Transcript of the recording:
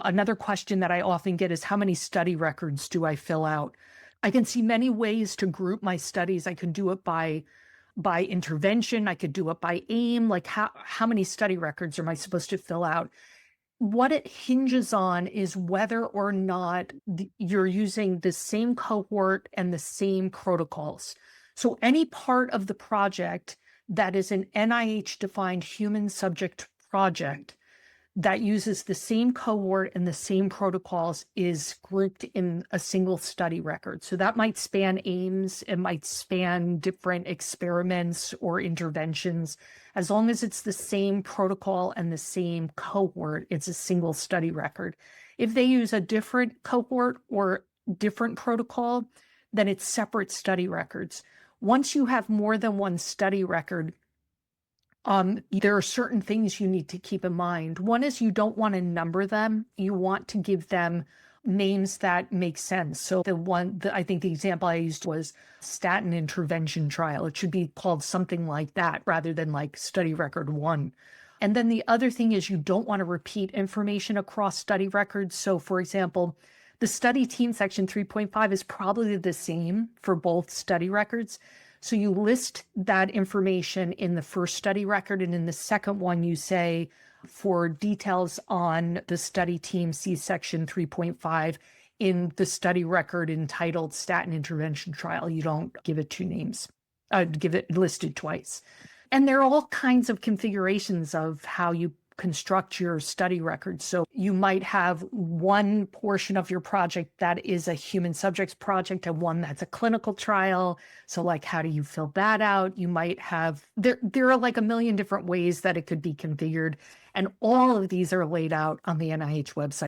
Another question that I often get is how many study records do I fill out? I can see many ways to group my studies. I can do it by intervention. I could do it by aim. Like how many study records am I supposed to fill out? What it hinges on is whether or not you're using the same cohort and the same protocols. So any part of the project that is an NIH-defined human subject project that uses the same cohort and the same protocols is grouped in a single study record. So that might span aims, it might span different experiments or interventions. As long as it's the same protocol and the same cohort, it's a single study record. If they use a different cohort or different protocol, then it's separate study records. Once you have more than one study record, there are certain things you need to keep in mind. One is you don't want to number them. You want to give them names that make sense. So I think the example I used was statin intervention trial. It should be called something like that rather than like study record 1. And then the other thing is you don't want to repeat information across study records. So for example, the study team section 3.5 is probably the same for both study records. So you list that information in the first study record, and in the second one, you say, for details on the study team, see section 3.5 in the study record entitled statin intervention trial. You don't give it two names, give it listed twice. And there are all kinds of configurations of how you construct your study records. So you might have one portion of your project that is a human subjects project and one that's a clinical trial. So like, how do you fill that out? You might have, there are like a million different ways that it could be configured. And all of these are laid out on the NIH website.